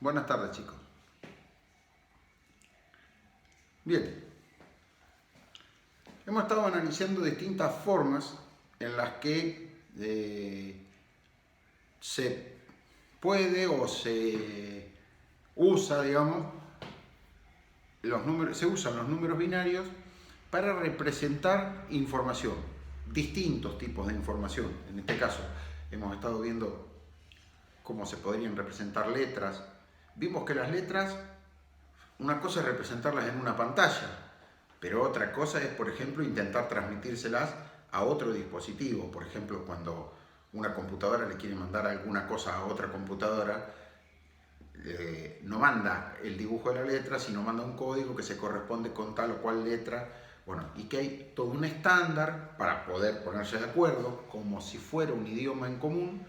Buenas tardes, chicos. Bien, hemos estado analizando distintas formas en las que se puede o se usa, digamos, se usan los números binarios para representar información, distintos tipos de información. En este caso, hemos estado viendo cómo se podrían representar letras. Vimos que las letras, una cosa es representarlas en una pantalla, pero otra cosa es, por ejemplo, intentar transmitírselas a otro dispositivo. Por ejemplo, cuando una computadora le quiere mandar alguna cosa a otra computadora, no manda el dibujo de la letra, sino manda un código que se corresponde con tal o cual letra. Bueno, y que hay todo un estándar para poder ponerse de acuerdo, como si fuera un idioma en común,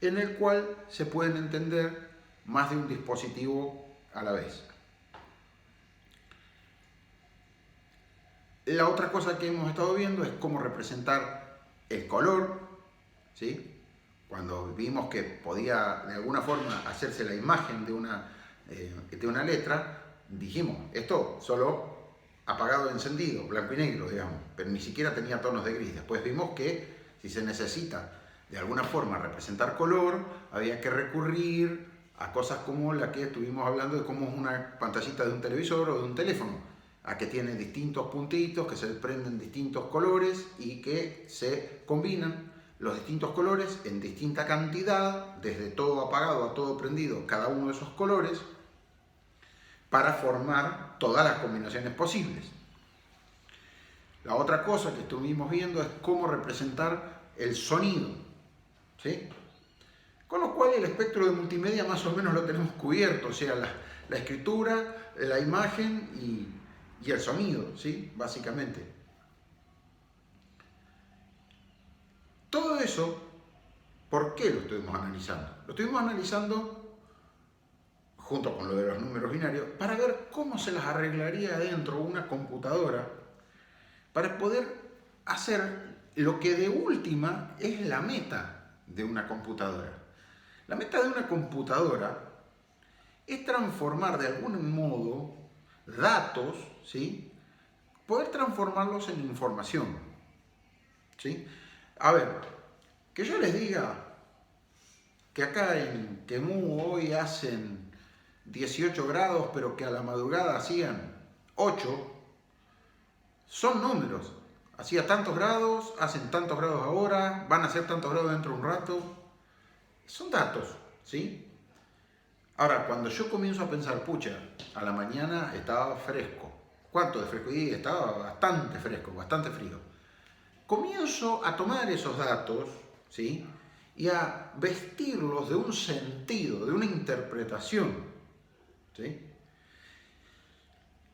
en el cual se pueden entender más de un dispositivo a la vez. La otra cosa que hemos estado viendo es cómo representar el color, ¿sí? Cuando vimos que podía de alguna forma hacerse la imagen de una letra, dijimos, esto solo apagado, encendido, blanco y negro, digamos, pero ni siquiera tenía tonos de gris. Después vimos que si se necesita de alguna forma representar color, había que recurrir a cosas como la que estuvimos hablando de cómo es una pantallita de un televisor o de un teléfono, a que tiene distintos puntitos que se prenden distintos colores y que se combinan los distintos colores en distinta cantidad, desde todo apagado a todo prendido, cada uno de esos colores, para formar todas las combinaciones posibles. La otra cosa que estuvimos viendo es cómo representar el sonido, ¿sí? Con lo cual el espectro de multimedia más o menos lo tenemos cubierto, o sea, la escritura, la imagen y el sonido, ¿sí? Básicamente. Todo eso, ¿por qué lo estuvimos analizando? Lo estuvimos analizando junto con lo de los números binarios para ver cómo se las arreglaría adentro una computadora para poder hacer lo que de última es la meta de una computadora. La meta de una computadora es transformar de algún modo datos, ¿sí? Poder transformarlos en información, ¿sí? A ver, que yo les diga que acá en Quemú hoy hacen 18 grados, pero que a la madrugada hacían 8, son números. Hacía tantos grados, hacen tantos grados ahora, van a hacer tantos grados dentro de un rato. Son datos, ¿sí? Ahora, cuando yo comienzo a pensar, pucha, a la mañana estaba fresco. ¿Cuánto de fresco? Y estaba bastante fresco, bastante frío. Comienzo a tomar esos datos, ¿sí? Y a vestirlos de un sentido, de una interpretación, ¿sí?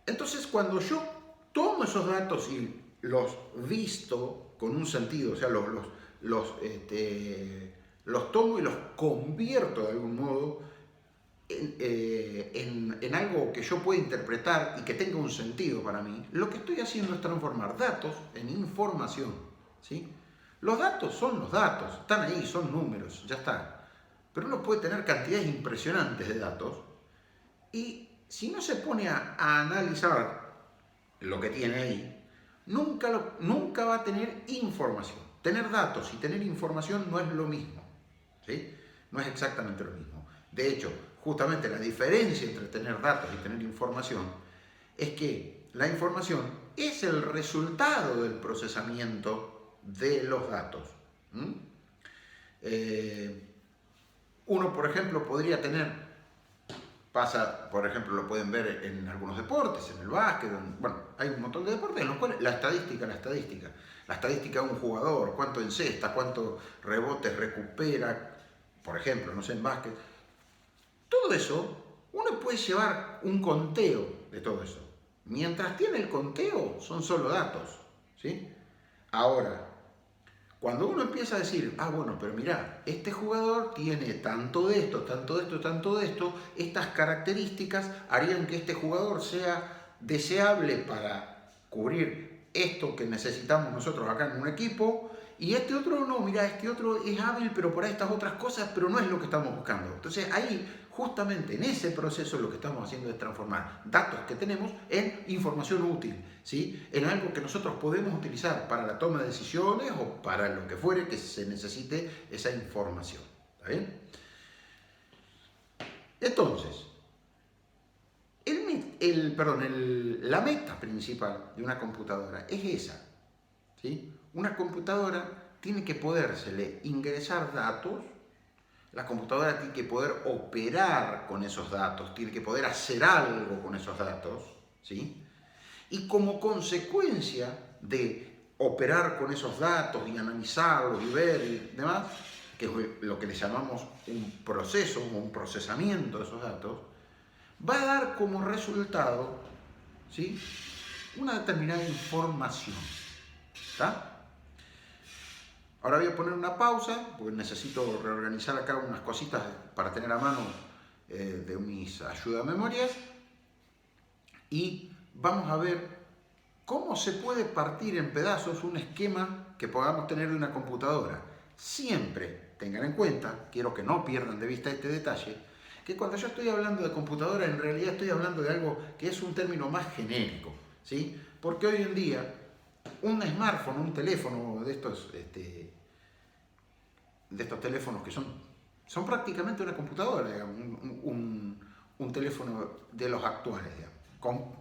Entonces, cuando yo tomo esos datos y los visto con un sentido, o sea, los tomo y los convierto de algún modo en algo que yo pueda interpretar y que tenga un sentido para mí, lo que estoy haciendo es transformar datos en información, ¿sí? Los datos son los datos, están ahí, son números, ya está. Pero uno puede tener cantidades impresionantes de datos y si no se pone a analizar lo que tiene ahí, nunca va a tener información. Tener datos y tener información no es lo mismo, ¿sí? No es exactamente lo mismo. De hecho, justamente la diferencia entre tener datos y tener información es que la información es el resultado del procesamiento de los datos. Uno, por ejemplo, podría tener, por ejemplo, lo pueden ver en algunos deportes, en el básquet, bueno, hay un montón de deportes en los cuales la estadística de un jugador, cuánto encesta, cuántos rebotes recupera, por ejemplo, no sé, en básquet. Todo eso, uno puede llevar un conteo de todo eso. Mientras tiene el conteo, son solo datos, ¿sí? Ahora, cuando uno empieza a decir, bueno, pero mirá, este jugador tiene tanto de esto, tanto de esto, tanto de esto, estas características harían que este jugador sea deseable para cubrir esto que necesitamos nosotros acá en un equipo y este otro no, mira, este otro es hábil, pero para estas otras cosas, pero no es lo que estamos buscando. Entonces ahí, justamente en ese proceso, lo que estamos haciendo es transformar datos que tenemos en información útil, ¿sí? En algo que nosotros podemos utilizar para la toma de decisiones o para lo que fuere que se necesite esa información. ¿Está bien? Entonces, la meta principal de una computadora es esa, ¿sí? Una computadora tiene que podérsele ingresar datos, la computadora tiene que poder operar con esos datos, tiene que poder hacer algo con esos datos, ¿sí? Y como consecuencia de operar con esos datos y analizarlos y ver y demás, que es lo que le llamamos un proceso, un procesamiento de esos datos, va a dar como resultado, ¿sí?, una determinada información. ¿Está? Ahora voy a poner una pausa, porque necesito reorganizar acá unas cositas para tener a mano de mis ayudamemorias, y vamos a ver cómo se puede partir en pedazos un esquema que podamos tener de una computadora. Siempre tengan en cuenta, quiero que no pierdan de vista este detalle, que cuando yo estoy hablando de computadora, en realidad estoy hablando de algo que es un término más genérico, ¿sí? Porque hoy en día un smartphone, un teléfono de estos teléfonos que son prácticamente una computadora, digamos, un teléfono de los actuales, digamos.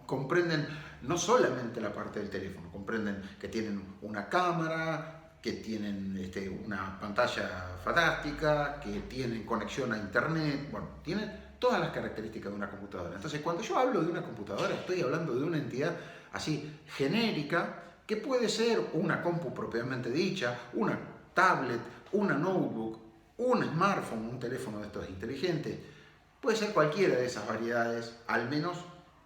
Comprenden no solamente la parte del teléfono, comprenden que tienen una cámara, que tienen una pantalla fantástica, que tienen conexión a internet, bueno, tienen todas las características de una computadora. Entonces, cuando yo hablo de una computadora, estoy hablando de una entidad así genérica, que puede ser una compu propiamente dicha, una tablet, una notebook, un smartphone, un teléfono de estos inteligentes. Puede ser cualquiera de esas variedades, al menos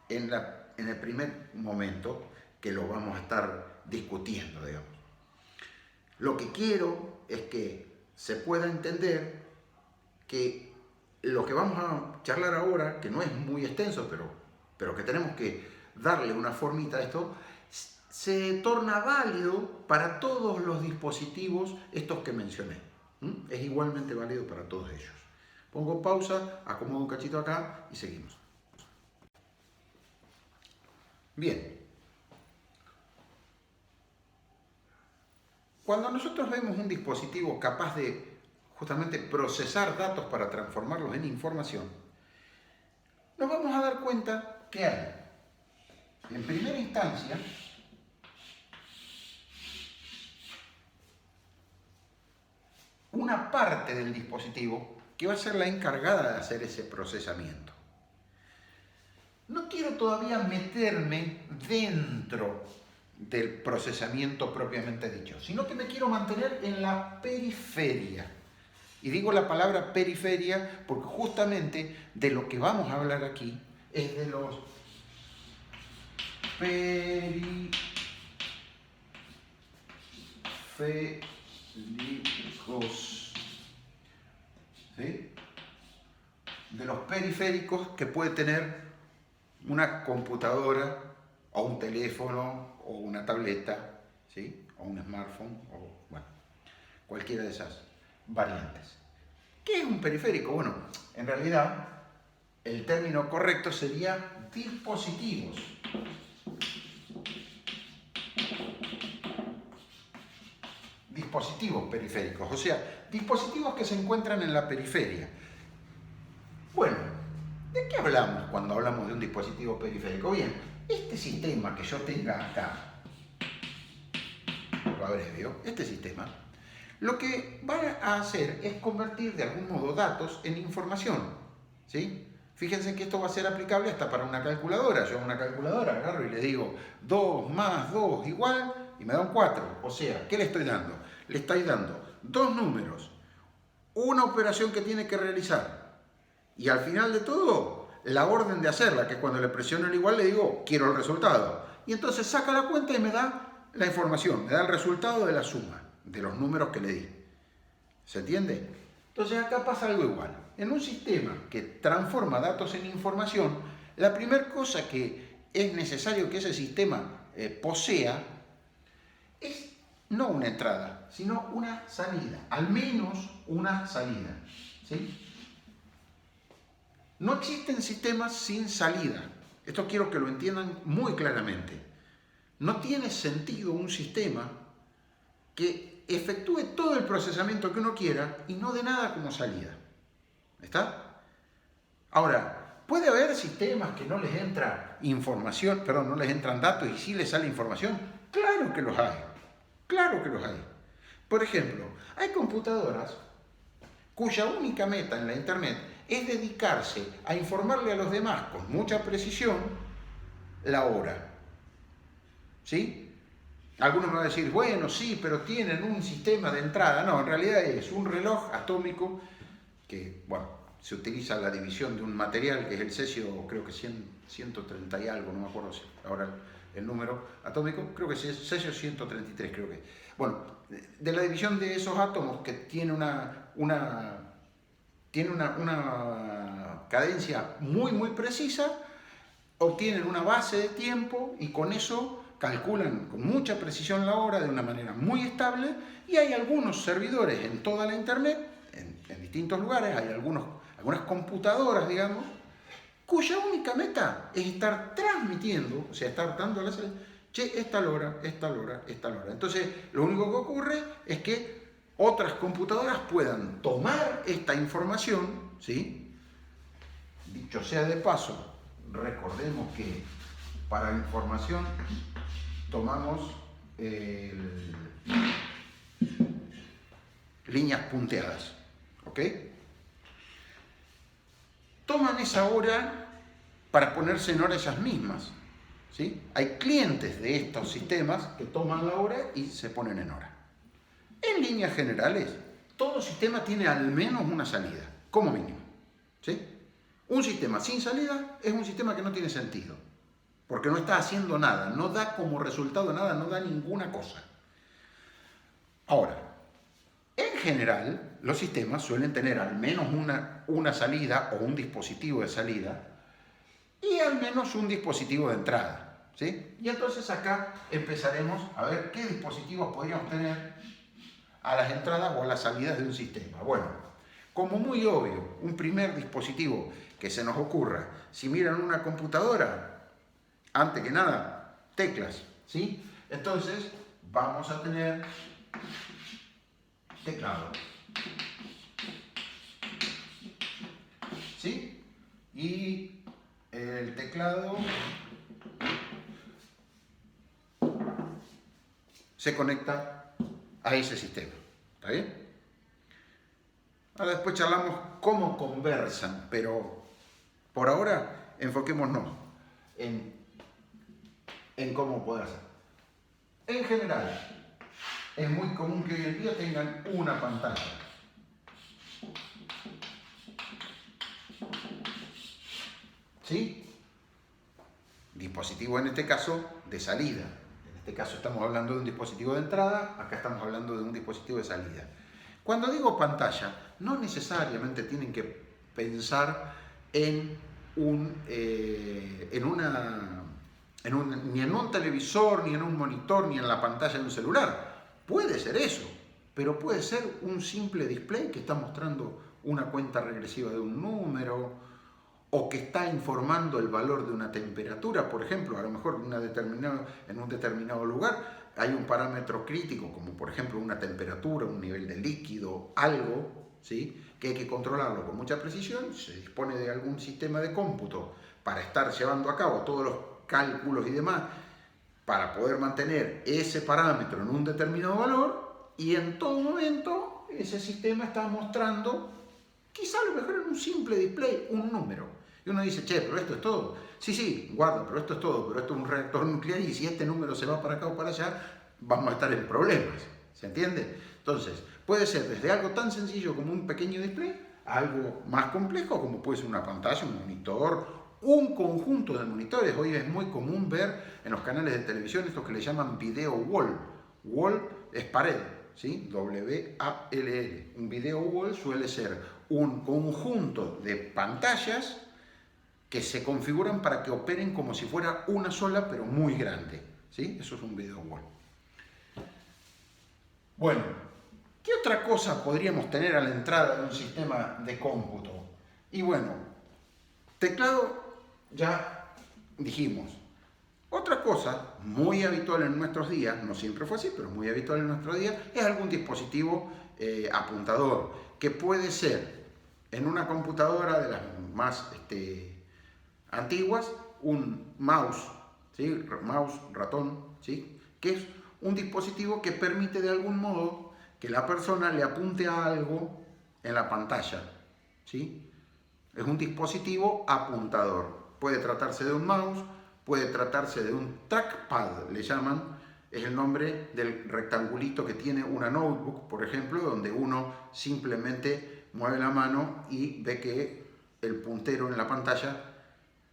en el primer momento que lo vamos a estar discutiendo, digamos. Lo que quiero es que se pueda entender que lo que vamos a charlar ahora, que no es muy extenso, pero que tenemos que darle una formita a esto, se torna válido para todos los dispositivos estos que mencioné. Es igualmente válido para todos ellos. Pongo pausa, acomodo un cachito acá y seguimos. Bien. Cuando nosotros vemos un dispositivo capaz de justamente procesar datos para transformarlos en información, nos vamos a dar cuenta que hay, en primera instancia, una parte del dispositivo que va a ser la encargada de hacer ese procesamiento. No quiero todavía meterme dentro del procesamiento propiamente dicho, sino que me quiero mantener en la periferia. Y digo la palabra periferia porque justamente de lo que vamos a hablar aquí es de los periféricos, ¿sí? De los periféricos que puede tener una computadora o un teléfono o una tableta, ¿sí?, o un smartphone, o bueno, cualquiera de esas variantes. ¿Qué es un periférico? Bueno, en realidad el término correcto sería dispositivos. Dispositivos periféricos, o sea, dispositivos que se encuentran en la periferia. Bueno, ¿de qué hablamos cuando hablamos de un dispositivo periférico? Bien, este sistema que yo tenga acá, lo abrevio, este sistema, lo que va a hacer es convertir de algún modo datos en información, ¿sí? Fíjense que esto va a ser aplicable hasta para una calculadora. Yo a una calculadora agarro y le digo 2 más 2 igual y me da un 4. O sea, ¿qué le estoy dando? Le estoy dando dos números, una operación que tiene que realizar y al final de todo la orden de hacerla, que cuando le presiono el igual le digo quiero el resultado. Y entonces saca la cuenta y me da la información, me da el resultado de la suma de los números que le di. ¿Se entiende? Entonces acá pasa algo igual. En un sistema que transforma datos en información, la primera cosa que es necesario que ese sistema posea es no una entrada, sino una salida, al menos una salida, ¿sí? No existen sistemas sin salida. Esto quiero que lo entiendan muy claramente. No tiene sentido un sistema que efectúe todo el procesamiento que uno quiera y no dé nada como salida. ¿Está? Ahora, puede haber sistemas que no les entra información, perdón, no les entran datos y sí les sale información. Claro que los hay. Claro que los hay. Por ejemplo, hay computadoras cuya única meta en la Internet es dedicarse a informarle a los demás con mucha precisión la hora. ¿Sí? Algunos me van a decir, bueno, sí, pero tienen un sistema de entrada. No, en realidad es un reloj atómico que, bueno, se utiliza la división de un material que es el cesio, creo que 130 y algo, no me acuerdo si ahora el número atómico, creo que es cesio 133, creo que. Bueno, de la división de esos átomos que tiene una cadencia muy precisa, obtienen una base de tiempo y con eso calculan con mucha precisión la hora de una manera muy estable, y hay algunos servidores en toda la Internet, en distintos lugares, hay algunas computadoras, digamos, cuya única meta es estar transmitiendo, o sea, estar dando la salida, che, esta hora. Entonces, lo único que ocurre es que otras computadoras puedan tomar esta información, ¿sí? Dicho sea de paso, recordemos que para información tomamos líneas punteadas, ¿ok? Toman esa hora para ponerse en hora ellas mismas, ¿sí? Hay clientes de estos sistemas que toman la hora y se ponen en hora. En líneas generales, todo sistema tiene al menos una salida, como mínimo, ¿sí? Un sistema sin salida es un sistema que no tiene sentido, porque no está haciendo nada, no da como resultado nada, no da ninguna cosa. Ahora, en general, los sistemas suelen tener al menos una salida o un dispositivo de salida y al menos un dispositivo de entrada, ¿sí? Y entonces acá empezaremos a ver qué dispositivos podríamos tener a las entradas o a las salidas de un sistema. Bueno, como muy obvio, un primer dispositivo que se nos ocurra, si miran una computadora, antes que nada, teclas, ¿sí? Entonces, vamos a tener teclado, ¿sí? Y el teclado se conecta a ese sistema, ¿está bien? Ahora después charlamos cómo conversan, pero por ahora enfoquémonos en cómo poder hacer. En general, es muy común que hoy en día tengan una pantalla. ¿Sí? Dispositivo en este caso de salida. En este caso estamos hablando de un dispositivo de entrada, acá estamos hablando de un dispositivo de salida. Cuando digo pantalla, no necesariamente tienen que pensar ni en un televisor, ni en un monitor, ni en la pantalla de un celular. Puede ser eso, pero puede ser un simple display que está mostrando una cuenta regresiva de un número, o que está informando el valor de una temperatura, por ejemplo. A lo mejor en un determinado lugar hay un parámetro crítico, como por ejemplo una temperatura, un nivel de líquido, algo, ¿sí?, que hay que controlarlo con mucha precisión. Se dispone de algún sistema de cómputo para estar llevando a cabo todos los cálculos y demás, para poder mantener ese parámetro en un determinado valor, y en todo momento ese sistema está mostrando, quizá a lo mejor en un simple display, un número. Y uno dice, che, pero esto es todo. Sí, guarda, pero esto es todo, pero esto es un reactor nuclear y si este número se va para acá o para allá, vamos a estar en problemas. ¿Se entiende? Entonces, puede ser desde algo tan sencillo como un pequeño display a algo más complejo como puede ser una pantalla, un monitor, un conjunto de monitores. Hoy es muy común ver en los canales de televisión estos que le llaman video wall. Wall es pared, ¿sí? W-A-L-L. Un video wall suele ser un conjunto de pantallas que se configuran para que operen como si fuera una sola, pero muy grande, ¿sí? Eso es un video wall. Bueno, ¿qué otra cosa podríamos tener a la entrada de un sistema de cómputo? Y bueno, teclado ya dijimos. Otra cosa muy habitual en nuestros días, no siempre fue así, pero muy habitual en nuestros días, es algún dispositivo apuntador, que puede ser en una computadora de las más antiguas, un mouse, ¿sí? Mouse, ratón, ¿sí? Que es un dispositivo que permite de algún modo que la persona le apunte a algo en la pantalla, ¿sí? Es un dispositivo apuntador. Puede tratarse de un mouse, puede tratarse de un trackpad, le llaman, es el nombre del rectangulito que tiene una notebook, por ejemplo, donde uno simplemente mueve la mano y ve que el puntero en la pantalla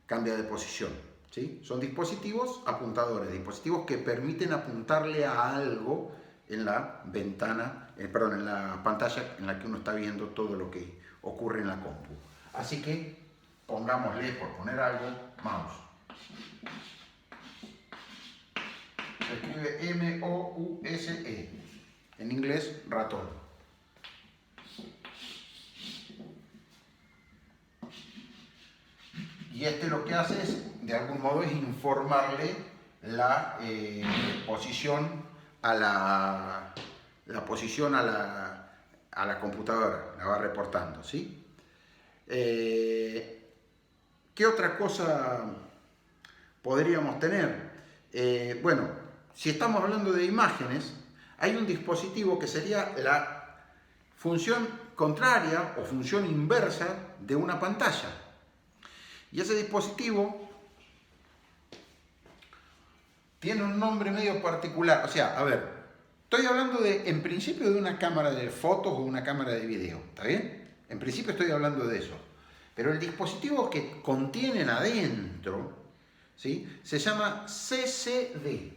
cambia de posición, ¿sí? Son dispositivos apuntadores, dispositivos que permiten apuntarle a algo en la ventana, en la pantalla en la que uno está viendo todo lo que ocurre en la compu. Así que pongámosle, por poner algo, mouse. Se escribe M-O-U-S-E. En inglés, ratón. Y lo que hace es, de algún modo, es informarle la posición a la posición a la computadora, la va reportando, ¿sí? ¿Qué otra cosa podríamos tener? Bueno, si estamos hablando de imágenes, hay un dispositivo que sería la función contraria o función inversa de una pantalla. Y ese dispositivo tiene un nombre medio particular. O sea, a ver, estoy hablando en principio de una cámara de fotos o una cámara de video, ¿está bien? En principio estoy hablando de eso. Pero el dispositivo que contienen adentro, ¿sí? Se llama CCD.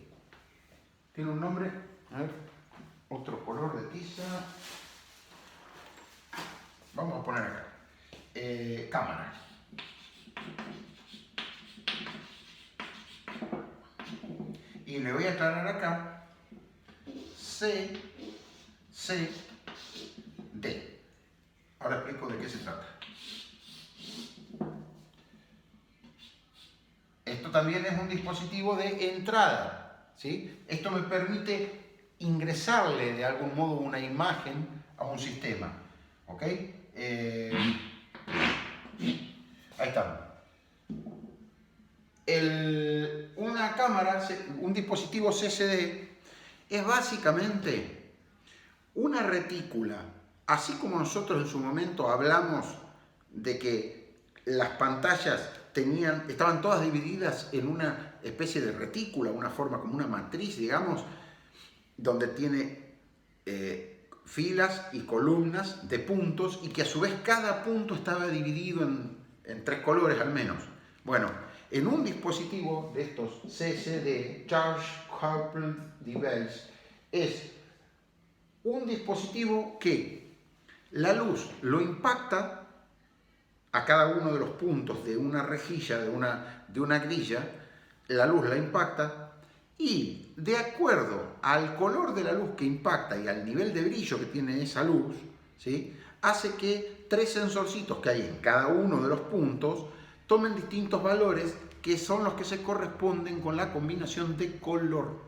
Tiene un nombre, a ver, otro color de tiza. Vamos a poner acá. Cámara. Y le voy a aclarar acá CCD. Ahora explico de qué se trata. Esto también es un dispositivo de entrada, ¿sí? Esto me permite ingresarle de algún modo una imagen a un sistema, ¿ok? Ahí estamos. Una cámara, un dispositivo CCD, es básicamente una retícula. Así como nosotros en su momento hablamos de que las pantallas estaban todas divididas en una especie de retícula, una forma como una matriz, digamos, donde tiene filas y columnas de puntos y que a su vez cada punto estaba dividido en 3 colores al menos. Bueno, en un dispositivo de estos CCD, Charge Coupled Device, es un dispositivo que la luz lo impacta a cada uno de los puntos de una rejilla, de una grilla, la luz la impacta y de acuerdo al color de la luz que impacta y al nivel de brillo que tiene esa luz, ¿sí? Hace que 3 sensorcitos que hay en cada uno de los puntos tomen distintos valores que son los que se corresponden con la combinación de color,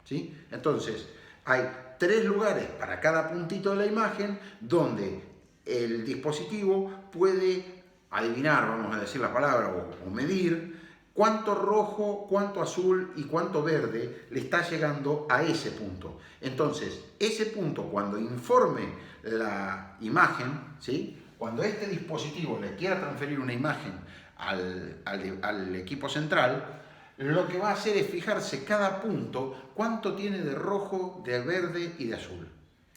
¿sí? Entonces, hay 3 lugares para cada puntito de la imagen donde el dispositivo puede adivinar, vamos a decir la palabra, o medir cuánto rojo, cuánto azul y cuánto verde le está llegando a ese punto. Entonces, ese punto, cuando informe la imagen, ¿sí? Cuando este dispositivo le quiera transferir una imagen al equipo central, lo que va a hacer es fijarse cada punto cuánto tiene de rojo, de verde y de azul.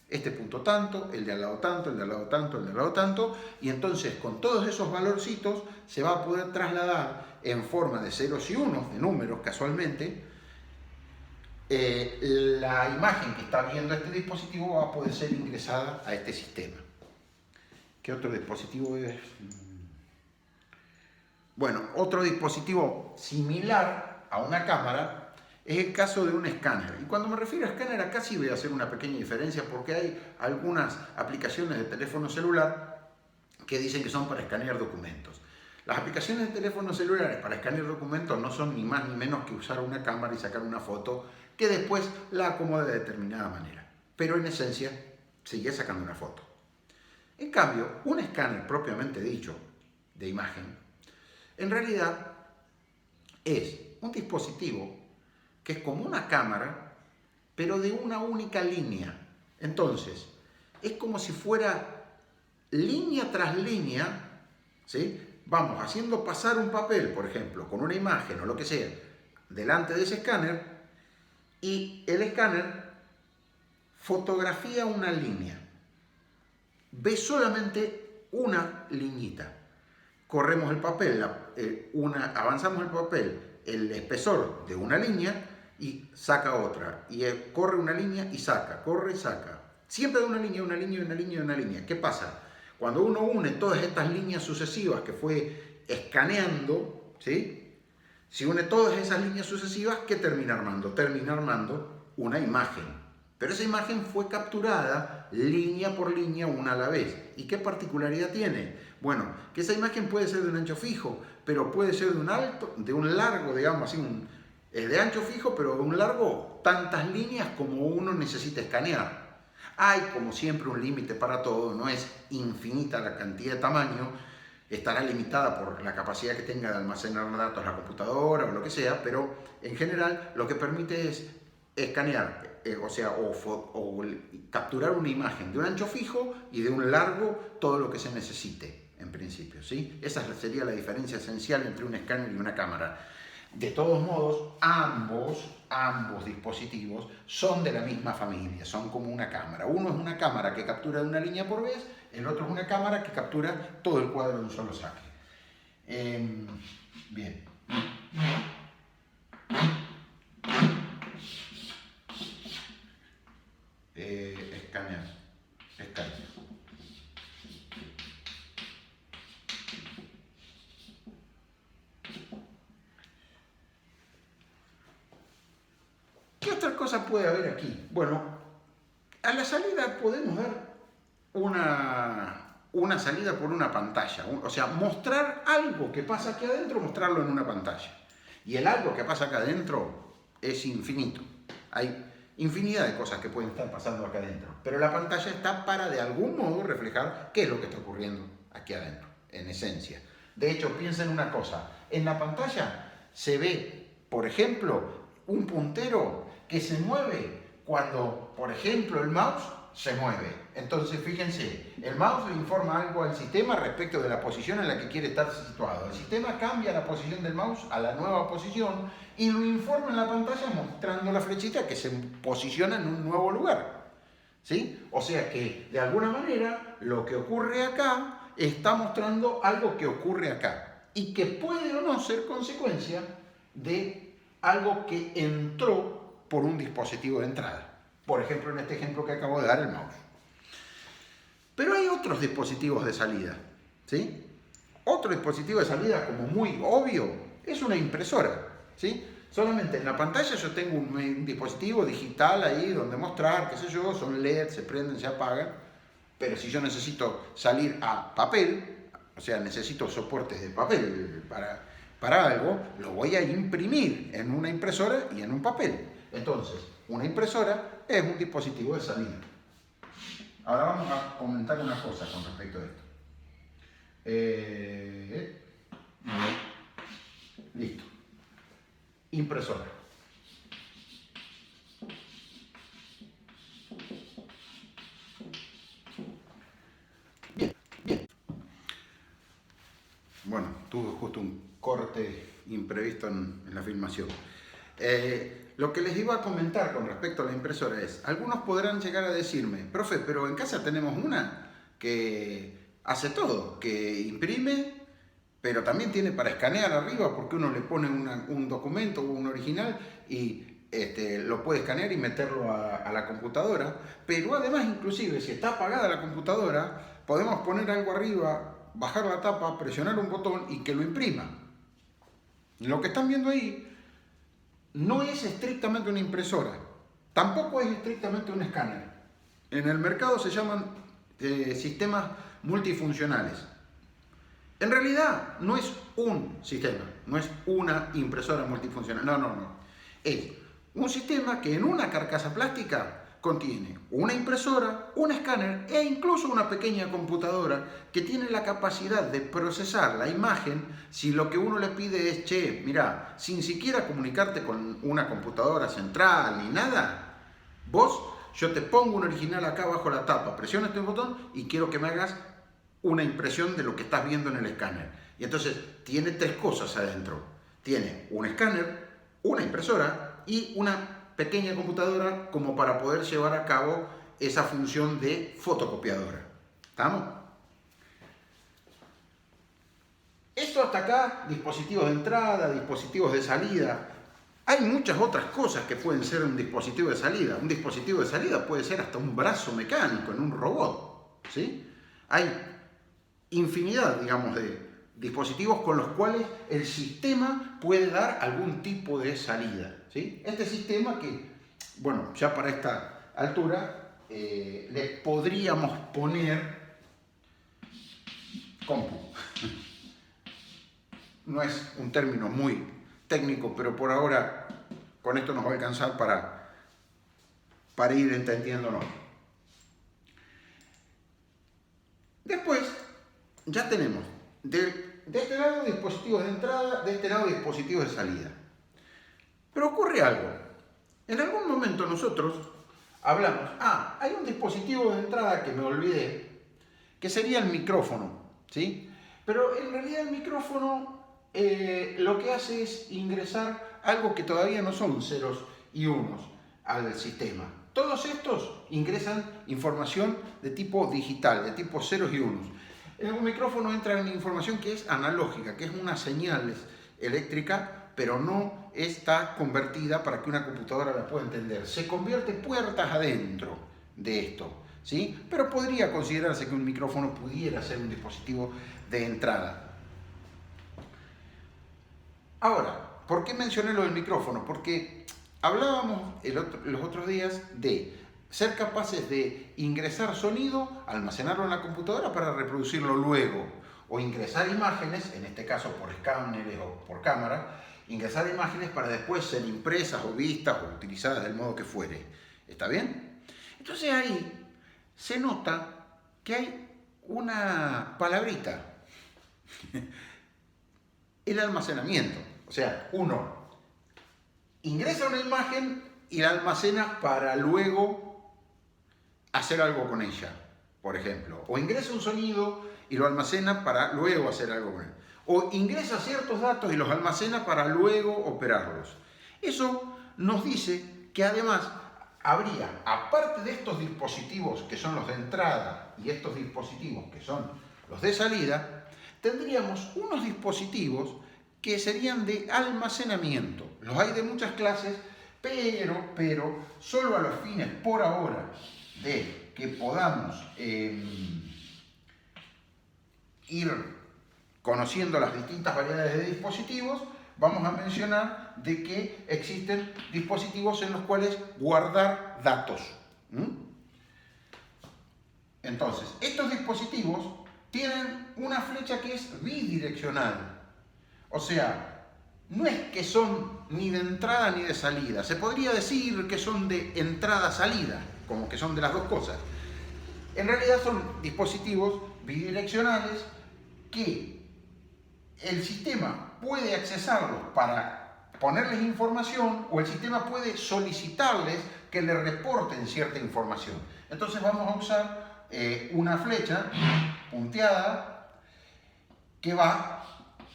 Este punto tanto, el de al lado tanto, el de al lado tanto, el de al lado tanto, y entonces con todos esos valorcitos se va a poder trasladar en forma de ceros y unos, de números casualmente, la imagen que está viendo este dispositivo va a poder ser ingresada a este sistema. ¿Qué otro dispositivo es? Bueno, otro dispositivo similar a una cámara es el caso de un escáner. Y cuando me refiero a escáner, acá sí voy a hacer una pequeña diferencia porque hay algunas aplicaciones de teléfono celular que dicen que son para escanear documentos. Las aplicaciones de teléfonos celulares para escanear documentos no son ni más ni menos que usar una cámara y sacar una foto que después la acomode de determinada manera. Pero en esencia, sigue sacando una foto. En cambio, un escáner propiamente dicho de imagen, en realidad es un dispositivo que es como una cámara, pero de una única línea. Entonces, es como si fuera línea tras línea, ¿sí? Vamos haciendo pasar un papel, por ejemplo, con una imagen o lo que sea, delante de ese escáner, y el escáner fotografía una línea. Ve solamente una liñita. Corremos el papel, avanzamos el papel, el espesor de una línea y saca otra. Y corre una línea y saca, corre y saca. Siempre de una línea, una línea, una línea, una línea. ¿Qué pasa? Cuando uno une todas estas líneas sucesivas que fue escaneando, ¿sí? Si une todas esas líneas sucesivas, ¿qué termina armando? Termina armando una imagen. Pero esa imagen fue capturada línea por línea, una a la vez. ¿Y qué particularidad tiene? Bueno, que esa imagen puede ser de un ancho fijo, pero puede ser de un largo, digamos así, es de ancho fijo, pero de un largo, tantas líneas como uno necesita escanear. Hay, como siempre, un límite para todo, no es infinita la cantidad de tamaño, estará limitada por la capacidad que tenga de almacenar datos la computadora o lo que sea, pero en general lo que permite es escanear, o capturar una imagen de un ancho fijo y de un largo todo lo que se necesite, en principio, ¿sí? Esa sería la diferencia esencial entre un escáner y una cámara. De todos modos, ambos dispositivos son de la misma familia, son como una cámara. Uno es una cámara que captura de una línea por vez, el otro es una cámara que captura todo el cuadro de un solo saque. Bien. Escanear. ¿Qué otra cosa puede haber aquí? Bueno, a la salida podemos ver una salida por una pantalla, o sea, mostrar algo que pasa aquí adentro, mostrarlo en una pantalla. Y el algo que pasa acá adentro es infinito. Hay infinidad de cosas que pueden estar pasando acá adentro, pero la pantalla está para de algún modo reflejar qué es lo que está ocurriendo aquí adentro, en esencia. De hecho, piensa en una cosa, en la pantalla se ve, por ejemplo, un puntero que se mueve cuando, por ejemplo, el mouse se mueve. Entonces, fíjense, el mouse le informa algo al sistema respecto de la posición en la que quiere estar situado. El sistema cambia la posición del mouse a la nueva posición y lo informa en la pantalla mostrando la flechita que se posiciona en un nuevo lugar. ¿Sí? O sea que, de alguna manera, lo que ocurre acá está mostrando algo que ocurre acá y que puede o no ser consecuencia de algo que entró por un dispositivo de entrada. Por ejemplo, en este ejemplo que acabo de dar, el mouse. Pero hay otros dispositivos de salida, ¿sí? Otro dispositivo de salida, como muy obvio, es una impresora, ¿sí? Solamente en la pantalla yo tengo un dispositivo digital ahí donde mostrar, qué sé yo, son LED, se prenden, se apagan. Pero si yo necesito salir a papel, o sea, necesito soportes de papel para algo, lo voy a imprimir en una impresora y en un papel. Entonces, una impresora es un dispositivo de salida. Ahora vamos a comentar una cosa con respecto a esto. Listo. Impresora. Bien. Bueno, tuve justo un corte imprevisto en la filmación. Lo que les iba a comentar con respecto a la impresora es, algunos podrán llegar a decirme, profe, pero en casa tenemos una que hace todo, que imprime, pero también tiene para escanear arriba, porque uno le pone un documento o un original y lo puede escanear y meterlo a la computadora, pero además inclusive si está apagada la computadora, podemos poner algo arriba, bajar la tapa, presionar un botón y que lo imprima. Lo que están viendo ahí no es estrictamente una impresora, tampoco es estrictamente un escáner. En el mercado se llaman sistemas multifuncionales. En realidad no es un sistema, no es una impresora multifuncional, no. Es un sistema que en una carcasa plástica contiene una impresora, un escáner e incluso una pequeña computadora que tiene la capacidad de procesar la imagen si lo que uno le pide es, che, mira, sin siquiera comunicarte con una computadora central ni nada, yo te pongo un original acá abajo la tapa, presiona este botón y quiero que me hagas una impresión de lo que estás viendo en el escáner. Y entonces tiene tres cosas adentro. Tiene un escáner, una impresora y una pequeña computadora como para poder llevar a cabo esa función de fotocopiadora. ¿Estamos? Esto hasta acá, dispositivos de entrada, dispositivos de salida. Hay muchas otras cosas que pueden ser un dispositivo de salida. Un dispositivo de salida puede ser hasta un brazo mecánico en un robot, ¿sí? Hay infinidad, digamos, de dispositivos con los cuales el sistema puede dar algún tipo de salida, ¿sí? Este sistema que, bueno, ya para esta altura le podríamos poner compu. No es un término muy técnico, pero por ahora con esto nos va a alcanzar para ir entendiéndonos. Después ya tenemos de este lado dispositivos de entrada, de este lado dispositivos de salida. Pero ocurre algo. En algún momento nosotros hablamos, hay un dispositivo de entrada que me olvidé, que sería el micrófono, ¿sí? Pero en realidad el micrófono lo que hace es ingresar algo que todavía no son ceros y unos al sistema. Todos estos ingresan información de tipo digital, de tipo ceros y unos. En un micrófono entra una información que es analógica, que es una señal eléctrica, pero no está convertida para que una computadora la pueda entender. Se convierte puertas adentro de esto, ¿sí? Pero podría considerarse que un micrófono pudiera ser un dispositivo de entrada. Ahora, ¿por qué mencioné lo del micrófono? Porque hablábamos los otros días de ser capaces de ingresar sonido, almacenarlo en la computadora para reproducirlo luego, o ingresar imágenes, en este caso por escáneres o por cámara, ingresar imágenes para después ser impresas o vistas o utilizadas del modo que fuere. ¿Está bien? Entonces ahí se nota que hay una palabrita, el almacenamiento. O sea, uno ingresa una imagen y la almacena para luego hacer algo con ella, por ejemplo. O ingresa un sonido y lo almacena para luego hacer algo con él. O ingresa ciertos datos y los almacena para luego operarlos. Eso nos dice que además habría, aparte de estos dispositivos que son los de entrada y estos dispositivos que son los de salida, tendríamos unos dispositivos que serían de almacenamiento. Los hay de muchas clases, pero solo a los fines por ahora de que podamos ir conociendo las distintas variedades de dispositivos, vamos a mencionar de que existen dispositivos en los cuales guardar datos. Entonces, estos dispositivos tienen una flecha que es bidireccional. O sea, no es que son ni de entrada ni de salida. Se podría decir que son de entrada-salida, como que son de las dos cosas. En realidad son dispositivos bidireccionales que el sistema puede accesarlos para ponerles información o el sistema puede solicitarles que le reporten cierta información. Entonces vamos a usar una flecha punteada que va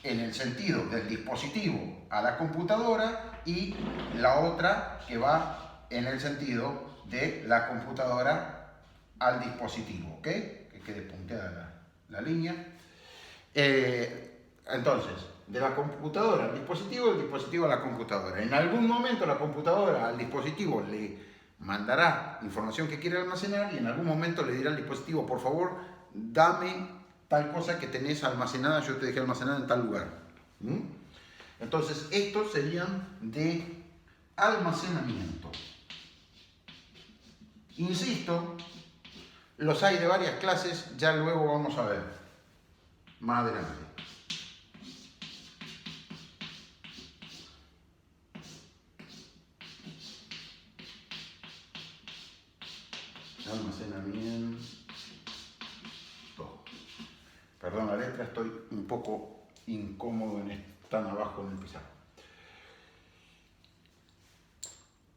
en el sentido del dispositivo a la computadora y la otra que va en el sentido de la computadora al dispositivo, ¿ok? Que quede punteada la línea. Entonces, de la computadora al dispositivo, del dispositivo a la computadora. En algún momento la computadora al dispositivo le mandará información que quiere almacenar y en algún momento le dirá al dispositivo, por favor, dame tal cosa que tenés almacenada, yo te dejé almacenada en tal lugar. Entonces, estos serían de almacenamiento. Insisto, los hay de varias clases, ya luego vamos a ver más adelante. Almacenamiento. Perdón la letra, estoy un poco incómodo tan abajo en el pizarro.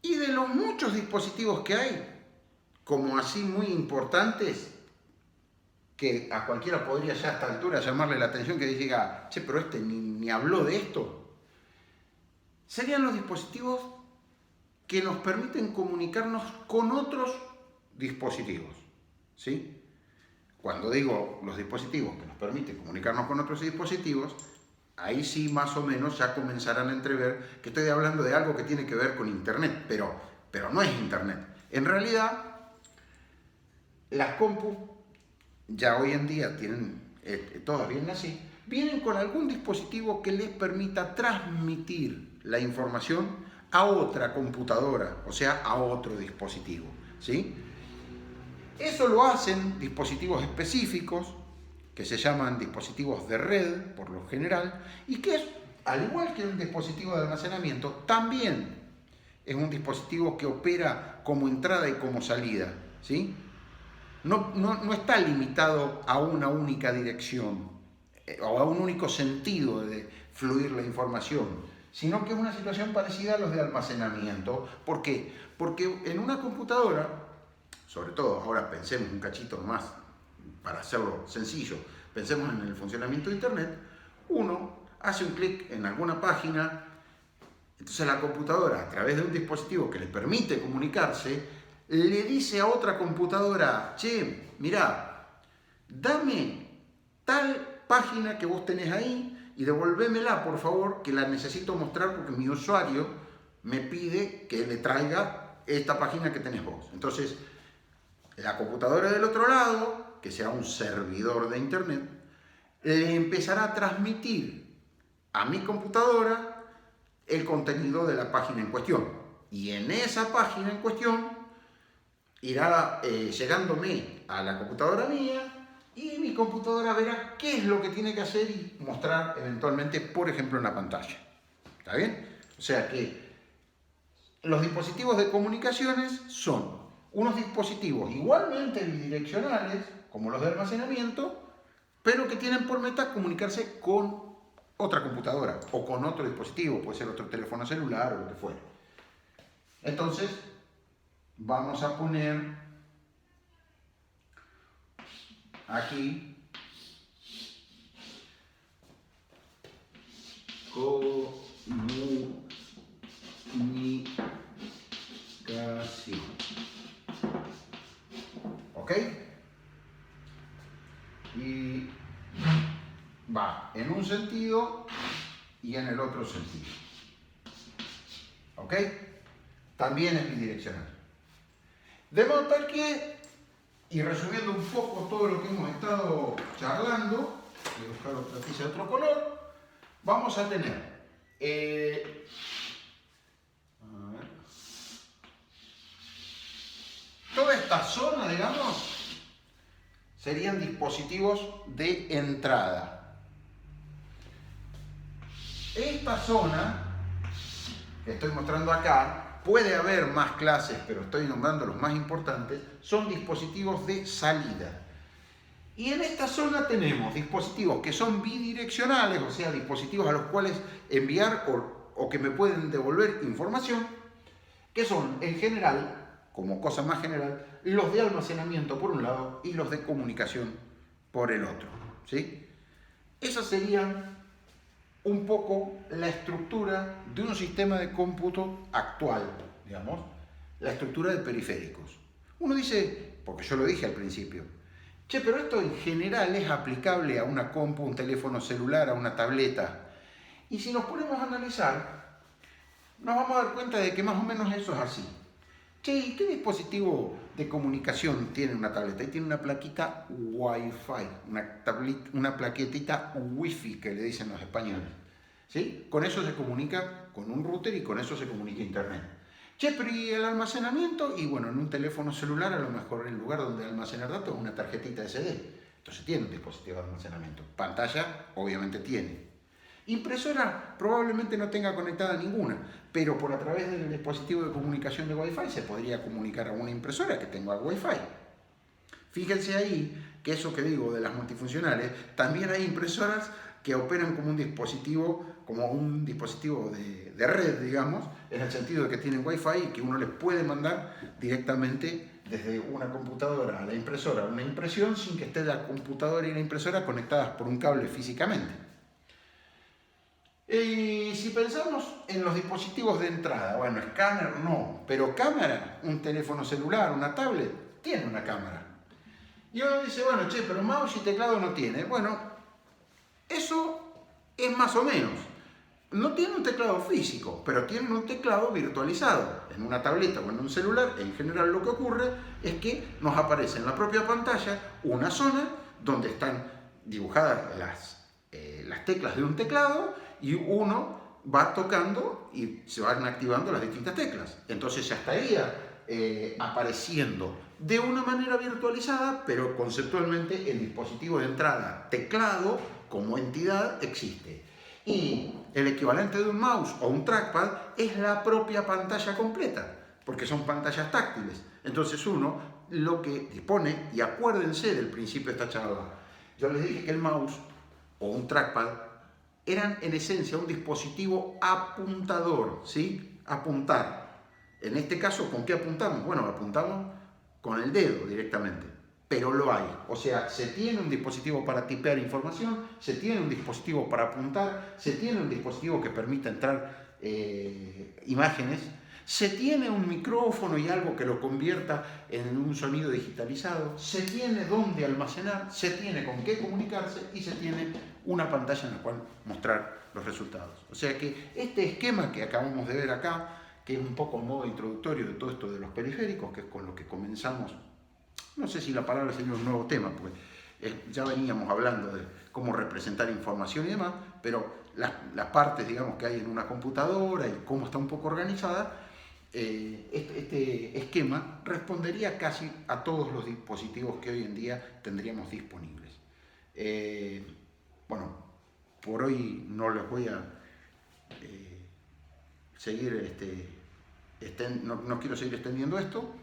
Y de los muchos dispositivos que hay, como así muy importantes, que a cualquiera podría ya a esta altura llamarle la atención, que diga, che, pero este ni habló de esto, serían los dispositivos que nos permiten comunicarnos con otros dispositivos, ¿sí? Cuando digo los dispositivos que nos permiten comunicarnos con otros dispositivos, ahí sí más o menos ya comenzarán a entrever que estoy hablando de algo que tiene que ver con Internet, pero no es Internet. En realidad, las compus ya hoy en día tienen, todas vienen así, vienen con algún dispositivo que les permita transmitir la información a otra computadora, o sea, a otro dispositivo, ¿sí? Eso lo hacen dispositivos específicos, que se llaman dispositivos de red, por lo general, y que es, al igual que un dispositivo de almacenamiento, también es un dispositivo que opera como entrada y como salida, ¿sí? No está limitado a una única dirección o a un único sentido de fluir la información, sino que es una situación parecida a los de almacenamiento. ¿Por qué? Porque en una computadora, sobre todo ahora pensemos un cachito más para hacerlo sencillo, pensemos en el funcionamiento de Internet, uno hace un clic en alguna página, entonces la computadora, a través de un dispositivo que le permite comunicarse, le dice a otra computadora, che, mirá, dame tal página que vos tenés ahí y devolvémela, por favor, que la necesito mostrar porque mi usuario me pide que le traiga esta página que tenés vos. Entonces, la computadora del otro lado, que sea un servidor de Internet, le empezará a transmitir a mi computadora el contenido de la página en cuestión. Y en esa página en cuestión irá llegándome a la computadora mía y mi computadora verá qué es lo que tiene que hacer y mostrar eventualmente, por ejemplo, en la pantalla. ¿Está bien? O sea que los dispositivos de comunicaciones son unos dispositivos igualmente bidireccionales, como los de almacenamiento, pero que tienen por meta comunicarse con otra computadora o con otro dispositivo, puede ser otro teléfono celular o lo que fuera. Entonces, vamos a poner aquí comunicación. ¿Ok? Y va en un sentido y en el otro sentido. ¿Ok? También es bidireccional. De modo tal que, y resumiendo un poco todo lo que hemos estado charlando, voy a buscar otra tiza de otro color, vamos a tener toda esta zona, digamos, serían dispositivos de entrada. Esta zona que estoy mostrando acá, puede haber más clases, pero estoy nombrando los más importantes, son dispositivos de salida. Y en esta zona tenemos dispositivos que son bidireccionales, o sea, dispositivos a los cuales enviar o que me pueden devolver información, que son en general, como cosa más general, los de almacenamiento por un lado y los de comunicación por el otro, ¿sí? Esas serían un poco la estructura de un sistema de cómputo actual, digamos, la estructura de periféricos. Uno dice, porque yo lo dije al principio, che, pero esto en general es aplicable a una compu, un teléfono celular, a una tableta. Y si nos ponemos a analizar, nos vamos a dar cuenta de que más o menos eso es así. Che, ¿y qué dispositivo de comunicación tiene una tableta? Y tiene una plaquita Wi-Fi, una plaquetita Wi-Fi que le dicen los españoles. ¿sí? Con eso se comunica con un router y con eso se comunica a internet. Che, pero ¿y el almacenamiento? Y bueno, en un teléfono celular a lo mejor el lugar donde almacenar datos es una tarjetita SD. Entonces tiene un dispositivo de almacenamiento. Pantalla, obviamente tiene. Impresora probablemente no tenga conectada ninguna, pero por a través del dispositivo de comunicación de Wi-Fi se podría comunicar a una impresora que tenga Wi-Fi. Fíjense ahí que eso que digo de las multifuncionales, también hay impresoras que operan como un dispositivo de red, digamos, en el sentido de que tienen Wi-Fi y que uno les puede mandar directamente desde una computadora a la impresora una impresión sin que esté la computadora y la impresora conectadas por un cable físicamente. Y si pensamos en los dispositivos de entrada, bueno, escáner no, pero cámara, un teléfono celular, una tablet, tiene una cámara. Y uno dice, bueno, che, pero mouse y teclado no tiene. Bueno, eso es más o menos. No tiene un teclado físico, pero tiene un teclado virtualizado. En una tableta o en un celular, en general lo que ocurre es que nos aparece en la propia pantalla una zona donde están dibujadas las teclas de un teclado y uno va tocando y se van activando las distintas teclas. Entonces ya estaría apareciendo de una manera virtualizada, pero conceptualmente el dispositivo de entrada teclado como entidad existe. Y el equivalente de un mouse o un trackpad es la propia pantalla completa, porque son pantallas táctiles. Entonces uno lo que dispone, y acuérdense del principio de esta charla, yo les dije que el mouse o un trackpad eran en esencia un dispositivo apuntador, ¿sí? Apuntar. En este caso, ¿con qué apuntamos? Bueno, apuntamos con el dedo directamente, pero lo hay. O sea, se tiene un dispositivo para tipear información, se tiene un dispositivo para apuntar, se tiene un dispositivo que permite entrar imágenes, se tiene un micrófono y algo que lo convierta en un sonido digitalizado, se tiene dónde almacenar, se tiene con qué comunicarse y se tiene una pantalla en la cual mostrar los resultados. O sea que este esquema que acabamos de ver acá, que es un poco un modo introductorio de todo esto de los periféricos, que es con lo que comenzamos, no sé si la palabra sería un nuevo tema, porque ya veníamos hablando de cómo representar información y demás, pero las partes, digamos, que hay en una computadora y cómo está un poco organizada, este esquema respondería casi a todos los dispositivos que hoy en día tendríamos disponibles. Bueno, por hoy no les voy a seguir, no quiero seguir extendiendo esto.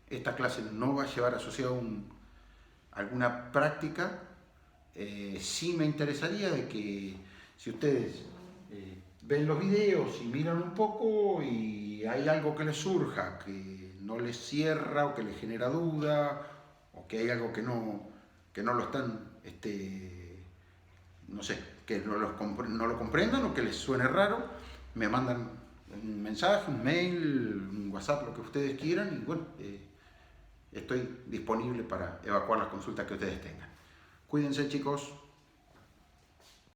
Esta clase no va a llevar asociado alguna práctica. Sí me interesaría de que si ustedes ven los videos y miran un poco y hay algo que les surja, que no les cierra o que les genera duda, o que hay algo que no lo están, no sé, que no lo comprendan o que les suene raro, me mandan un mensaje, un mail, un WhatsApp, lo que ustedes quieran, y bueno, estoy disponible para evacuar las consultas que ustedes tengan. Cuídense, chicos.